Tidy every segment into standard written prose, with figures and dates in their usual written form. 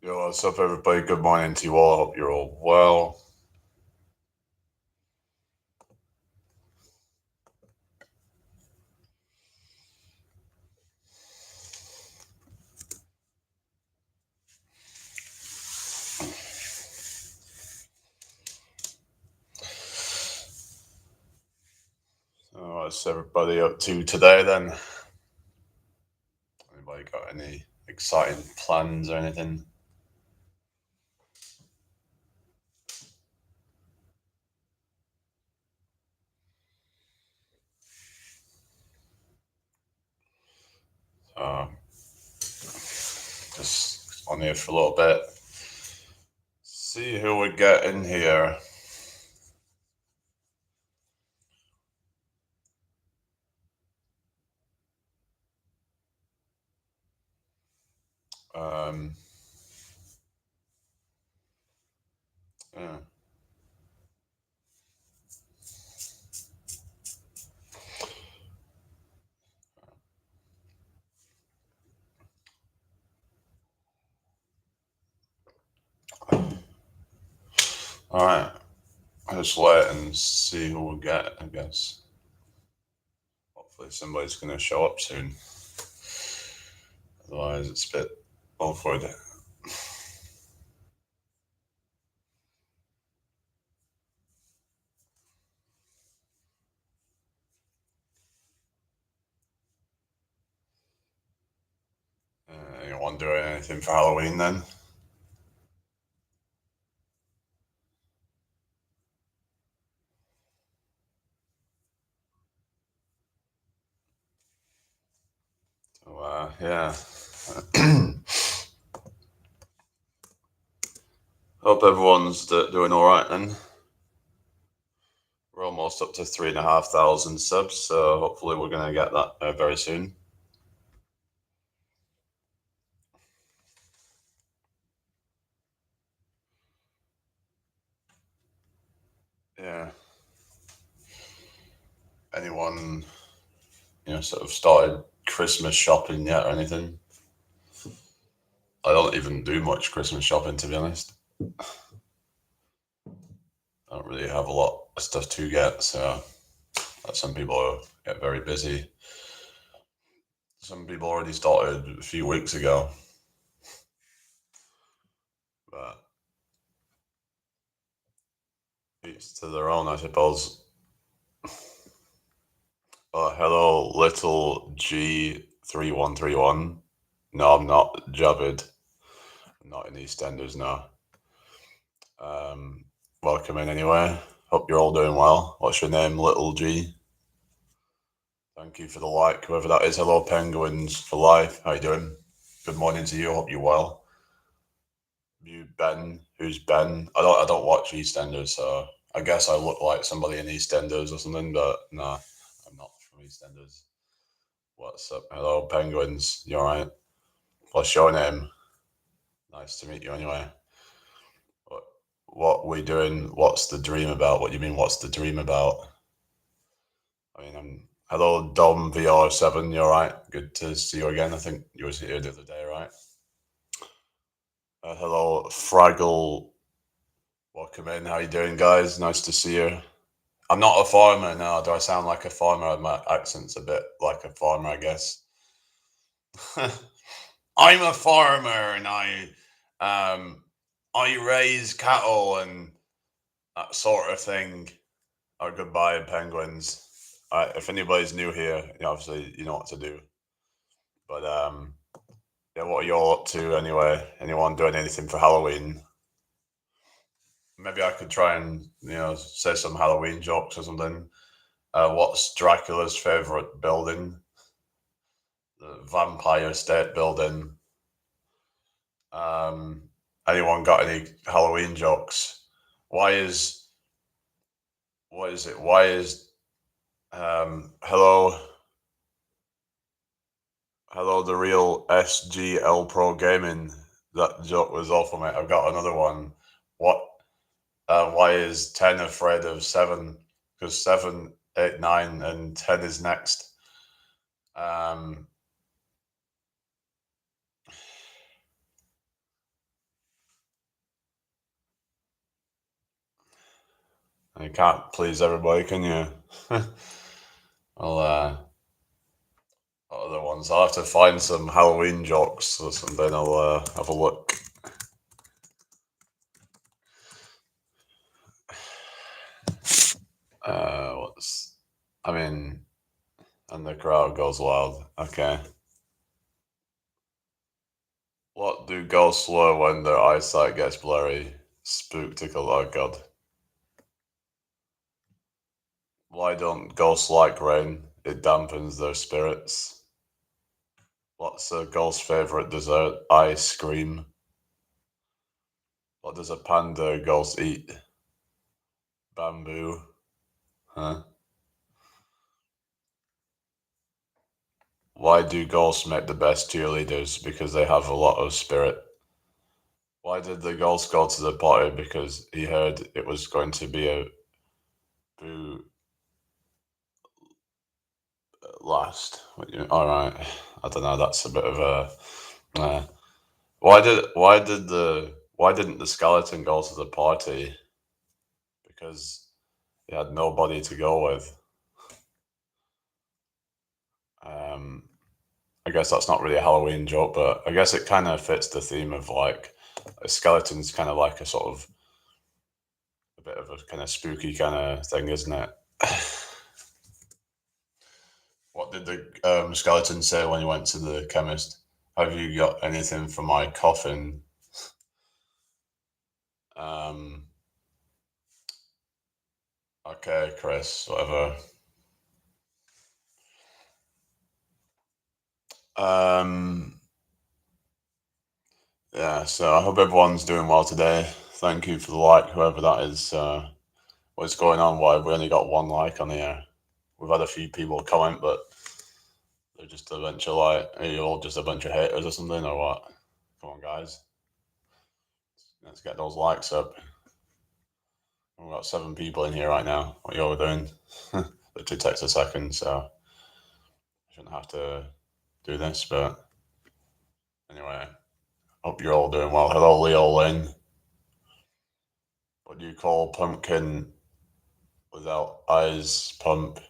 Yo, what's up, everybody? Good morning to you all. Hope you're all well. So what's everybody up to today then? Anybody got any exciting plans or anything? Uh, just on here for a little bit. See who we get in here. Um, yeah. All right. I'll just wait and see who we get, I guess. Hopefully somebody's going to show up soon. Otherwise, it's a bit awkward. Anyone doing anything for Halloween then? So, yeah. Hope everyone's doing all right then. We're almost up to 3,500 subs, so hopefully we're going to get that very soon. Yeah. Anyone, sort of started Christmas shopping yet or anything? I don't even do much Christmas shopping, to be honest. I don't really have a lot of stuff to get, so some people get very busy. Some people already started a few weeks ago, but each to their own, I suppose. Hello, little G3131. No, I'm not Javid. I'm not in EastEnders now. Welcome in anyway. Hope you're all doing well. What's your name, little G? Thank you for the like, whoever that is. Hello, Penguins for life. How you doing? Good morning to you. Hope you're well. You Ben? Who's Ben? I don't watch EastEnders, so I guess I look like somebody in EastEnders or something, but no, I'm not from EastEnders. What's up? Hello, Penguins. You alright? What's your name? Nice to meet you anyway. What we doing? What's the dream about? What do you mean, what's the dream about? I mean, hello, Dom VR7. You alright? Good to see you again. I think you was here the other day, right? Hello, Fraggle. Welcome in. How you doing, guys? Nice to see you. I'm not a farmer now. Do I sound like a farmer? My accent's a bit like a farmer, I guess. I'm a farmer and um, I raise cattle and that sort of thing. Or goodbye, penguins. If anybody's new here, obviously you know what to do. But yeah, what are you all up to anyway? Anyone doing anything for Halloween? Maybe I could try and say some Halloween jokes or something. What's Dracula's favorite building? The Vampire State Building. Um, Anyone got any Halloween jokes? Why is what is it? Why is hello the real SGL Pro Gaming? That joke was awful, mate. I've got another one. What? Why is 10 afraid of 7? Because 7, 8, 9, and 10 is next. Um, You can't please everybody, can you? Well, other ones. I'll have to find some Halloween jokes or something. I'll have a look. What's? I mean, and the crowd goes wild. Okay. What do ghosts learn when their eyesight gets blurry? Spooktical, oh god. Why don't ghosts like rain? It dampens their spirits. What's a ghost's favourite dessert? Ice cream. What does a panda ghost eat? Bamboo. Huh? Why do ghosts make the best cheerleaders? Because they have a lot of spirit. Why did the ghost go to the party? Because he heard it was going to be a boo last. All right, I don't know. That's a bit of a. Why didn't the skeleton go to the party? Because he had nobody to go with. Um, I guess that's not really a Halloween joke, but I guess it kind of fits the theme of like a skeleton's kind of like a sort of a bit of a kind of spooky kind of thing, isn't it? What did the skeleton say when he went to the chemist? Have you got anything for my coffin? Um, okay, Chris, whatever. Um, yeah, so I hope everyone's doing well today. Thank you for the like, whoever that is. What's going on? Why have we only got one like on here? We've had a few people comment, but they're just a bunch of like, are you all just a bunch of haters or something, or what? Come on, guys. Let's get those likes up. We've got 7 people in here right now. What you're doing? It takes a second, so I shouldn't have to do this. But anyway, hope you're all doing well. Hello, Leo Lynn. What do you call pumpkin without eyes? Pump.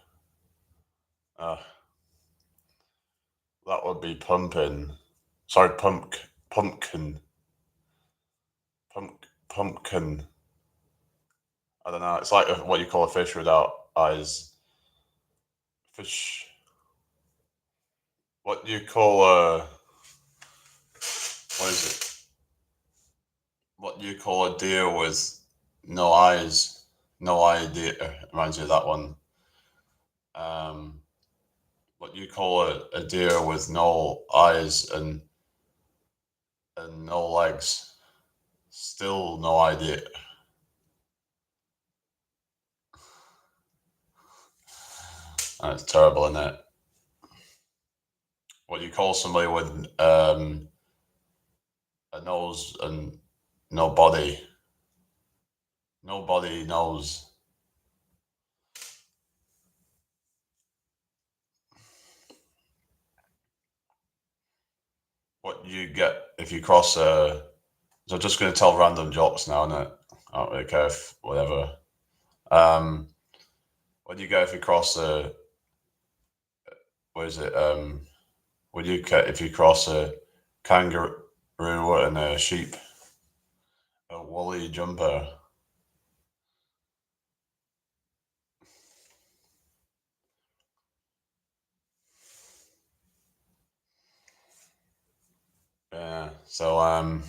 Uh, that would be pumping. Sorry, pumpkin, pumpkin. I don't know. It's like what you call a fish without eyes. Fish. What do you call what is it? What do you call a deer with no eyes? No idea. Reminds me of that one. Um, what do you call a deer with no eyes and no legs? Still no idea. That's terrible, isn't it? What do you call somebody with a nose and no body? Nobody knows. What you get if you cross a. So I'm just going to tell random jokes now, innit? I don't really care if whatever. Um, what do you get if you cross a? What is it? What do you get if you cross a kangaroo and a sheep? A woolly jumper. Yeah. So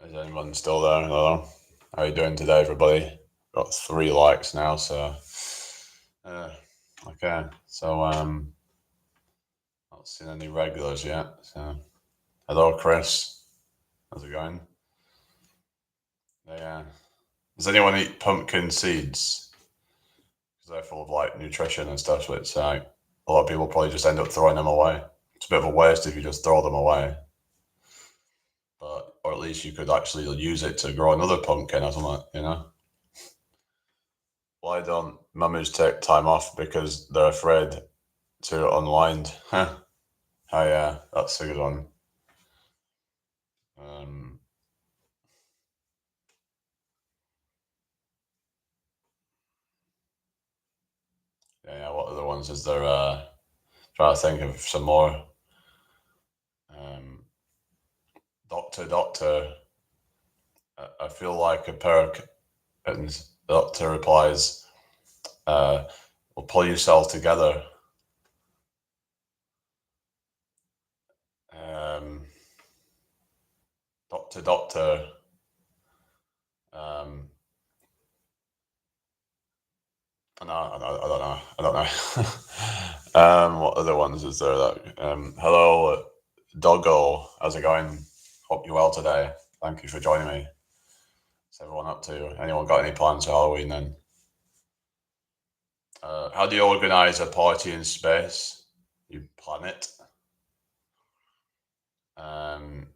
is anyone still there? Hello. How are you doing today, everybody? Got 3 likes now, so uh, okay. So not seen any regulars yet. So hello, Chris. How's it going? Yeah. Does anyone eat pumpkin seeds? Because they're full of like nutrition and stuff. So it's like a lot of people probably just end up throwing them away. It's a bit of a waste if you just throw them away. But or at least you could actually use it to grow another pumpkin or something. Why don't mummies take time off? Because they're afraid to unwind. Oh yeah, that's a good one. Um, Yeah, what other ones is there? Trying to think of some more. Doctor, I feel like a perk, and the doctor replies, "Well, pull yourself together." Um, Doctor. Um, I don't know. I don't know. What other ones is there? That hello, Doggo. How's it going? Hope you're well today. Thank you for joining me. What's everyone up to? Anyone got any plans for Halloween then? How do you organize a party in space? You plan it. Um,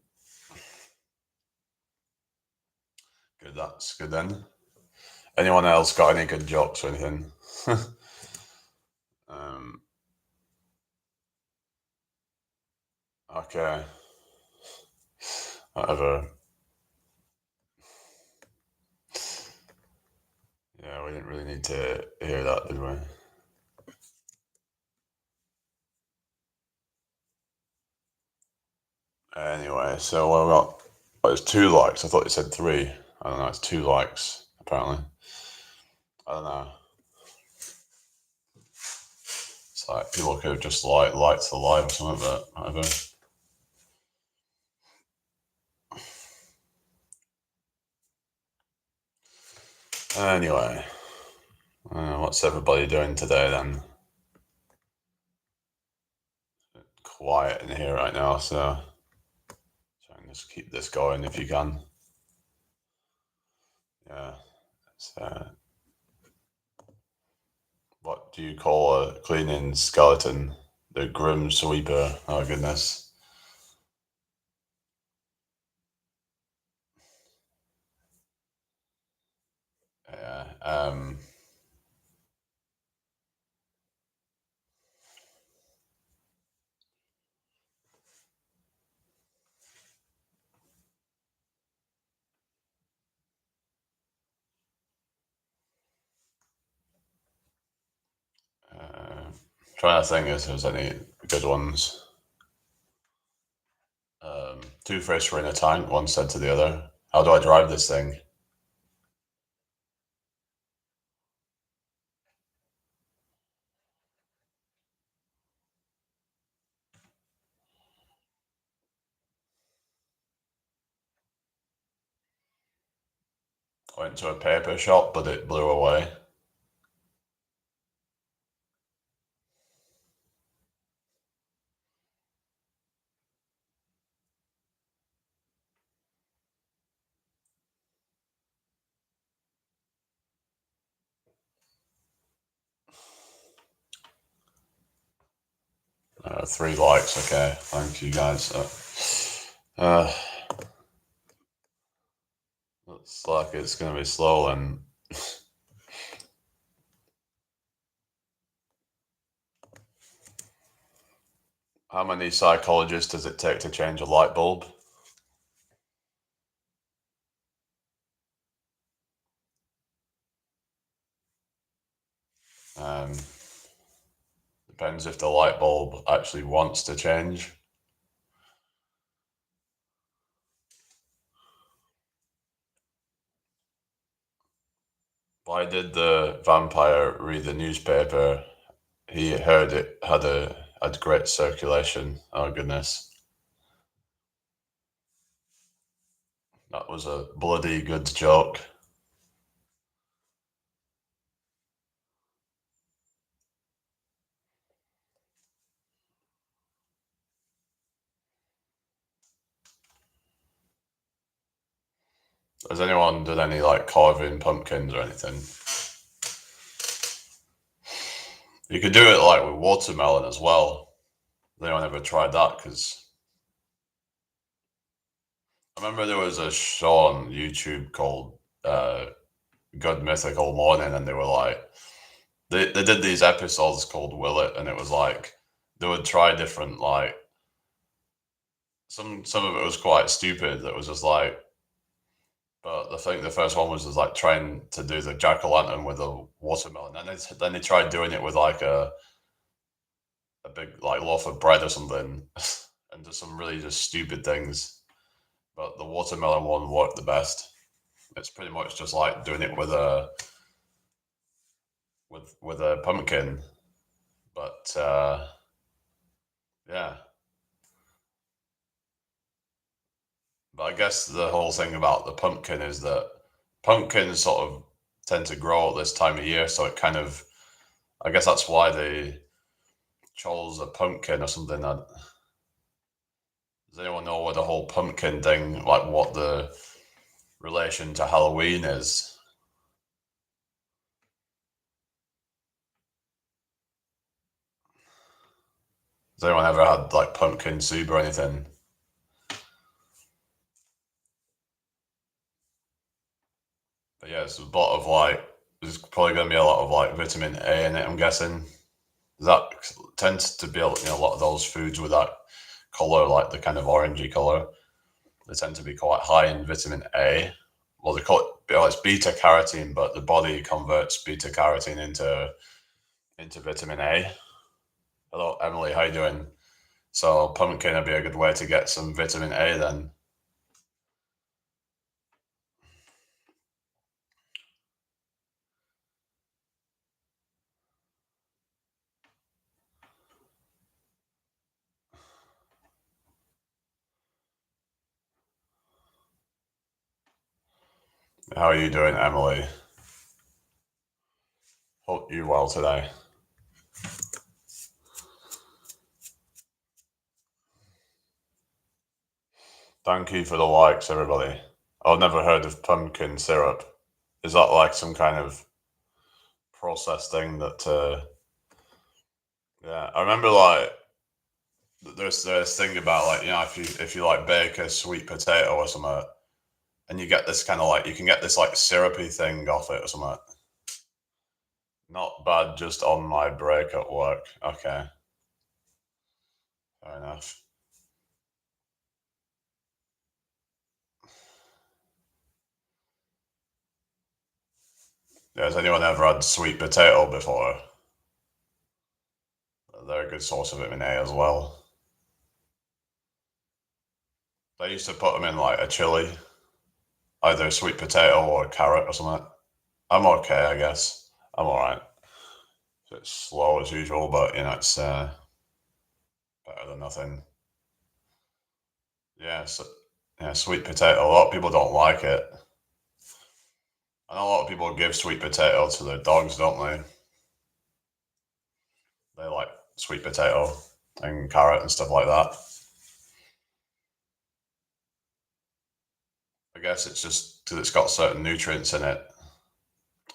Good. That's good then. Anyone else got any good jokes or anything? um, okay. Whatever. Yeah, we didn't really need to hear that, did we? Anyway, so what we got? Oh, it's 2 likes. I thought you said 3. I don't know. It's 2 likes apparently. I don't know. It's like people could have just liked the live or something, but whatever. Anyway, what's everybody doing today then? Quiet in here right now, so try and just keep this going if you can. Yeah. So, what do you call a cleaning skeleton? The grim sweeper. Oh goodness. Yeah. Trying to think if there's any good ones. Two fish were in a tank. One said to the other, "How do I drive this thing?" I went to a paper shop, but it blew away. Uh, 3 likes. Okay, thank you guys. Uh, looks like it's gonna be slow. And how many psychologists does it take to change a light bulb? Um, Depends if the light bulb actually wants to change. Why did the vampire read the newspaper? He heard it had great circulation. Oh goodness, that was a bloody good joke. Has anyone done any like carving pumpkins or anything? You could do it like with watermelon as well. Has anyone ever tried that? Because I remember there was a show on YouTube called Good Mythical Morning, and they were like, they did these episodes called Will It, and it was like they would try different like some of it was quite stupid. That was just like, But I think the first one was just like trying to do the jack o' lantern with a watermelon, and then they tried doing it with like a big like loaf of bread or something, and just some really just stupid things. But the watermelon one worked the best. It's pretty much just like doing it with a pumpkin, but yeah. But I guess the whole thing about the pumpkin is that pumpkins sort of tend to grow at this time of year, so it kind of, I guess that's why they chose a pumpkin or something. Does anyone know what the whole pumpkin thing, like what the relation to Halloween is? Has anyone ever had like pumpkin soup or anything? But yeah, it's a lot of like, there's probably going to be a lot of like vitamin A in it, I'm guessing. That tends to be, a lot of those foods with that color, like the kind of orangey color, they tend to be quite high in vitamin A. Well, they call it, it's beta carotene, but the body converts beta carotene into vitamin A. Hello, Emily, how you doing? So pumpkin would be a good way to get some vitamin A then. How are you doing, Emily? Hope you well today. Thank you for the likes, everybody. I've never heard of pumpkin syrup. Is that like some kind of processed thing that? Yeah, I remember like there's this thing about like if you like bake a sweet potato or something, and you get this kind of like you can get this like syrupy thing off it or something. Not bad, just on my break at work. Okay, fair enough. Yeah, has anyone ever had sweet potato before? They're a good source of vitamin A as well. They used to put them in like a chili, either sweet potato or carrot or something. I'm okay, I guess. I'm alright. It's slow as usual, but it's better than nothing. Yeah, so, yeah, sweet potato. A lot of people don't like it. I know a lot of people give sweet potato to their dogs, don't they? They like sweet potato and carrot and stuff like that. I guess it's just because it's got certain nutrients in it.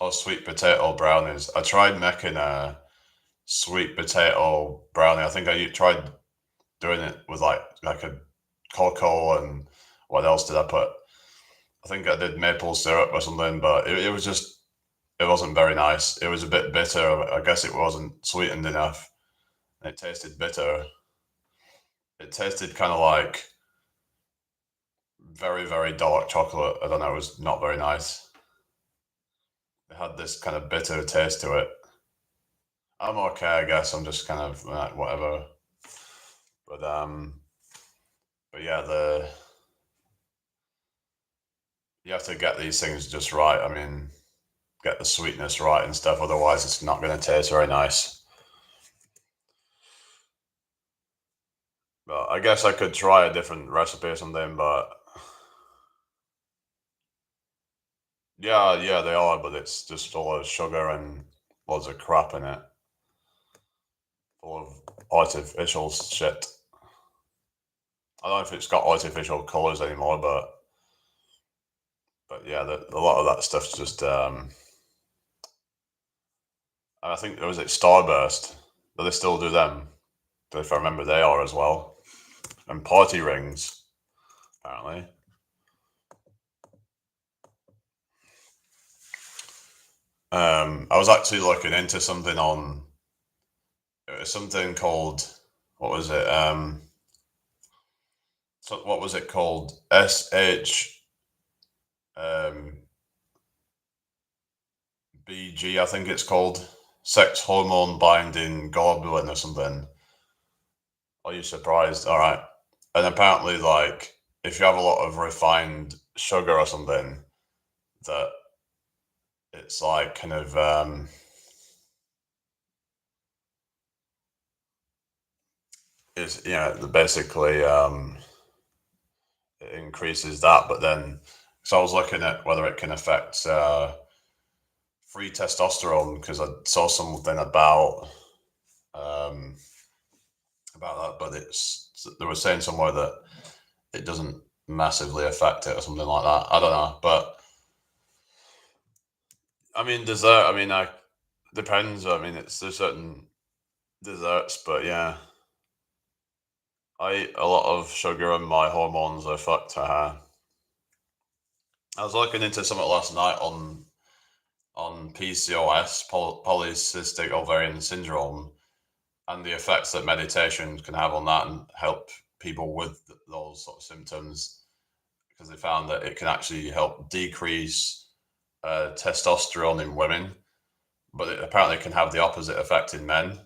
Oh, sweet potato brownies. I tried making a sweet potato brownie. I think I tried doing it with like a cocoa and what else did I put? I think I did maple syrup or something, but it was just it wasn't very nice. It was a bit bitter. I guess it wasn't sweetened enough. It tasted bitter. It tasted kind of like very, very dark chocolate. I don't know. It was not very nice. It had this kind of bitter taste to it. I'm okay, I guess. I'm just kind of whatever. But but yeah, the you have to get these things just right. I mean, get the sweetness right and stuff. Otherwise, it's not going to taste very nice. But I guess I could try a different recipe or something. But yeah, yeah, they are. But it's just all of sugar and loads of crap in it, full of artificial shit. I don't know if it's got artificial colors anymore, but yeah, a lot of that stuff's just. And I think was it Starburst. Do they still do them? If I remember, they are as well. And party rings, apparently. I was actually looking into something on something called what was it? So what was it called? um, BG, I think it's called, sex hormone binding globulin or something. Are you surprised? All right. And apparently, like, if you have a lot of refined sugar or something, that it's like kind of it's basically it increases that. But then, so I was looking at whether it can affect free testosterone because I saw something um, about that, but they were saying somewhere that it doesn't massively affect it or something like that. I don't know, but I mean, dessert. I mean, I depends. I mean, there's certain desserts, but yeah, I eat a lot of sugar and my hormones are fucked. I was looking into something last night on PCOS, polycystic ovarian syndrome, and the effects that meditation can have on that and help people with those sort of symptoms because they found that it can actually help decrease testosterone in women, but it apparently can have the opposite effect in men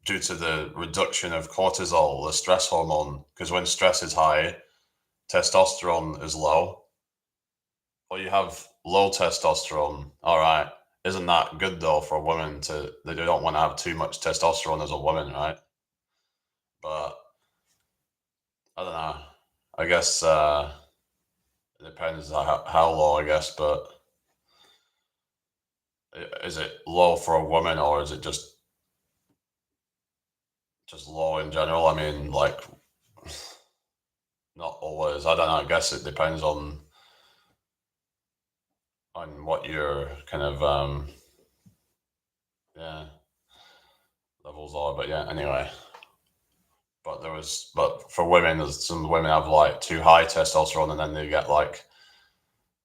due to the reduction of cortisol, the stress hormone. Because when stress is high, testosterone is low. Or you have low testosterone. All right. Isn't that good though for a woman they don't want to have too much testosterone as a woman, right? But I don't know. I guess it depends how low, I guess, but is it low for a woman or is it just low in general? I mean, like not always. I don't know. I guess it depends on what your kind of yeah levels are. But yeah, anyway. But for women, some women have like too high testosterone, and then they get like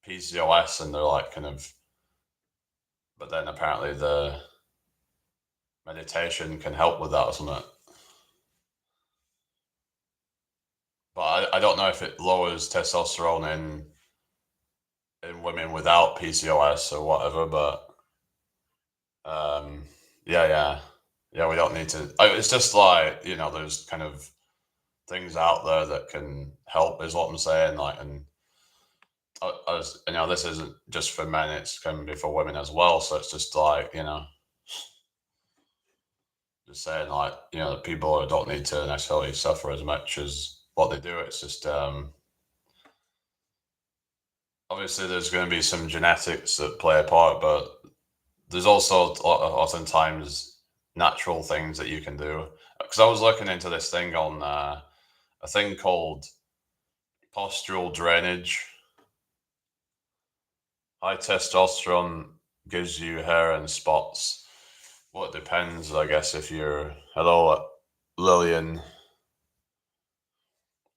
PCOS, and they're like kind of. But then apparently the meditation can help with that or something. But I don't know if it lowers testosterone in women without PCOS or whatever. But um, yeah, yeah. We don't need to. It's just like there's kind of things out there that can help, is what I'm saying. Like, and as this isn't just for men; it's can be for women as well. So it's just like just saying like that people don't need to necessarily suffer as much as what they do. It's just obviously there's going to be some genetics that play a part, but there's also oftentimes natural things that you can do. Because I was looking into this thing on a thing called postural drainage. High testosterone gives you hair and spots. Well, it depends, I guess, if you're. Hello, Lillian.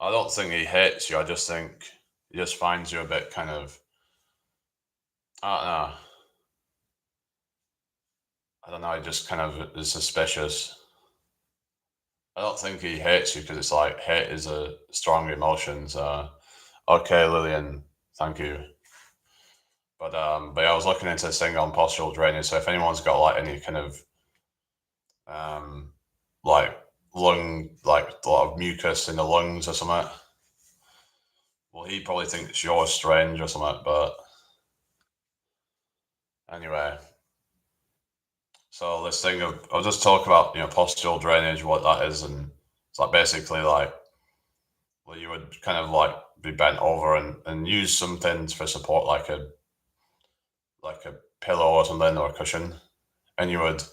I don't think he hates you. I just think he just finds you a bit kind of. I don't know. I don't know. He just kind of is suspicious. I don't think he hates you because it's like hate is a strong emotion. So, okay, Lillian, thank you. But yeah, I was looking into this thing on postural drainage. So if anyone's got like any kind of um, like like a lot of mucus in the lungs or something, well, he probably thinks you're strange or something. But anyway, so this thing of I'll just talk about postural drainage, what that is, and it's like basically like well, you would kind of like be bent over and use some things for support, like a pillow or something or a cushion, and you would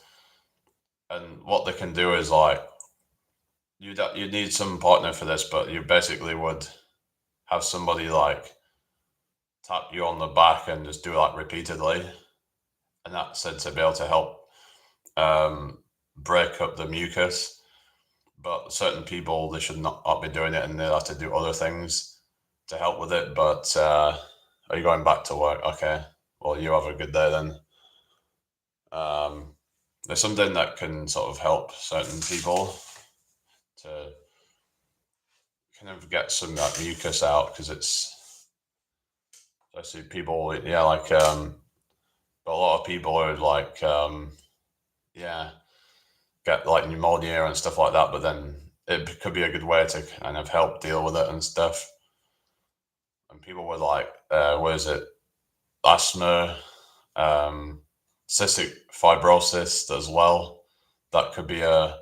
and what they can do is like you need some partner for this, but you basically would have somebody like tap you on the back and just do that repeatedly, and that's said to be able to help um, break up the mucus. But certain people they should not be doing it, and they have to do other things to help with it. But are you going back to work? Okay, well you have a good day then. Um, there's something that can sort of help certain people to kind of get some of that mucus out because it's see people, yeah, like but a lot of people are like yeah, get like pneumonia and stuff like that, but then it could be a good way to kind of help deal with it and stuff. And people with like what is it, asthma, um, cystic fibrosis as well. That could be a,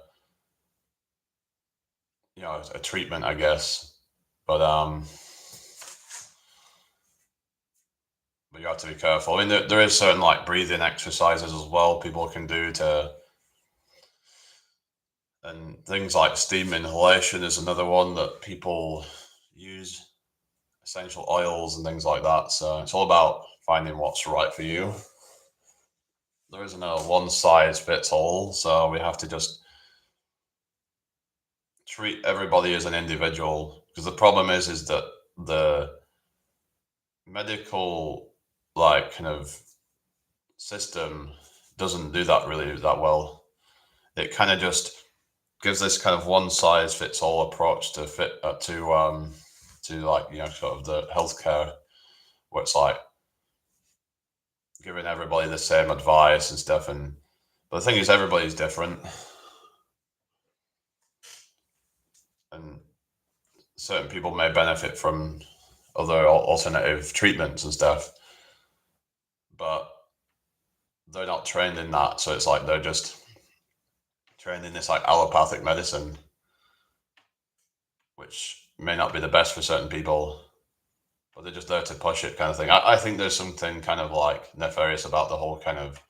a treatment, I guess. But but you have to be careful. I mean, there is certain like breathing exercises as well people can do to, and things like steam inhalation is another one that people use, essential oils and things like that. So it's all about finding what's right for you. There isn't a one size fits all, so we have to just treat everybody as an individual. Because the problem is that the medical like kind of system doesn't do that really that well. It kind of just gives this kind of one size fits all approach to fit to like sort of the healthcare, where it's like giving everybody the same advice and stuff. And but the thing is, everybody's different, and certain people may benefit from other alternative treatments and stuff, but they're not trained in that. So it's like they're just trained in this like allopathic medicine, which may not be the best for certain people, but they're just there to push it kind of thing. I think there's something kind of like nefarious about the whole kind of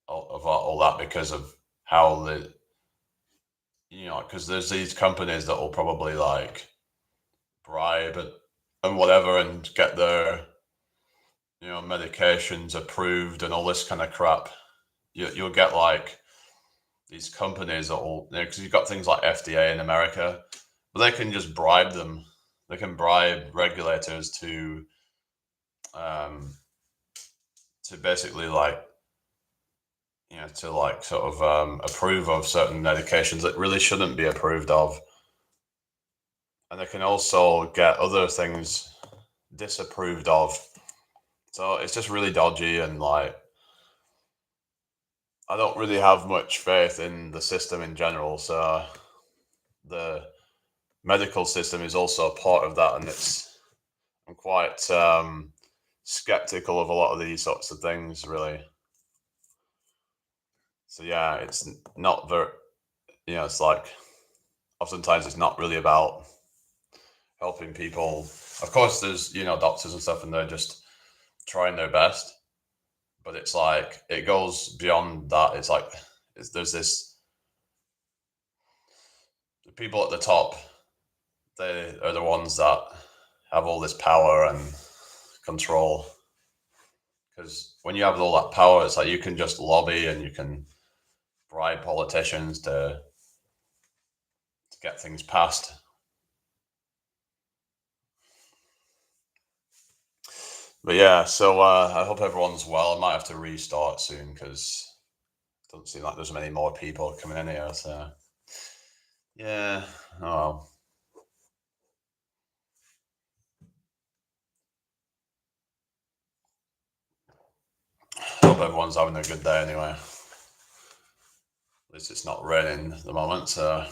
all that because of how the because there's these companies that will probably like bribe and whatever and get their medications approved and all this kind of crap. You'll get like these companies that will, because you've got things like FDA in America, but they can just bribe them. They can bribe regulators um, to basically like to like sort of approve of certain medications that really shouldn't be approved of, and they can also get other things disapproved of. So it's just really dodgy, and like I don't really have much faith in the system in general. So the medical system is also a part of that, and I'm quite skeptical of a lot of these sorts of things, really. So yeah, it's not very, it's like oftentimes it's not really about helping people. Of course, there's doctors and stuff, and they're just trying their best, but it's like it goes beyond that. It's like there's this the people at the top. They are the ones that have all this power and control. Because when you have all that power, it's like you can just lobby and you can bribe politicians to get things passed. But yeah, so I hope everyone's well. I might have to restart soon because it doesn't seem like there's many more people coming in here. So yeah, oh well. Hope everyone's having a good day anyway. At least it's not raining at the moment, so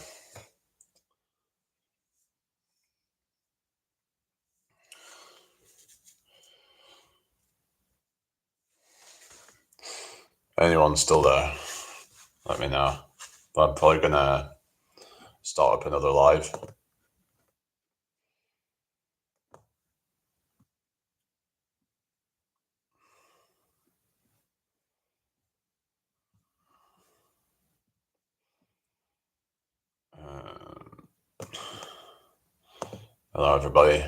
anyone's still there, let me know. But I'm probably gonna start up another live. Hello, everybody.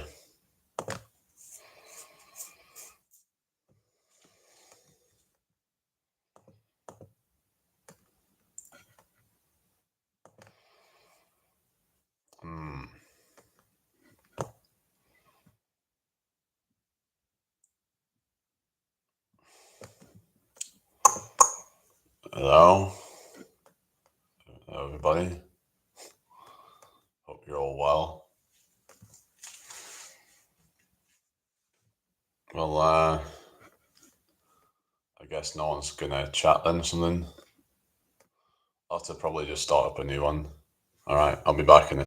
Hmm. Hello, everybody. Hope you're all well. guess no one's gonna chat then or something. I'll have to probably just start up a new one. All right, I'll be back in a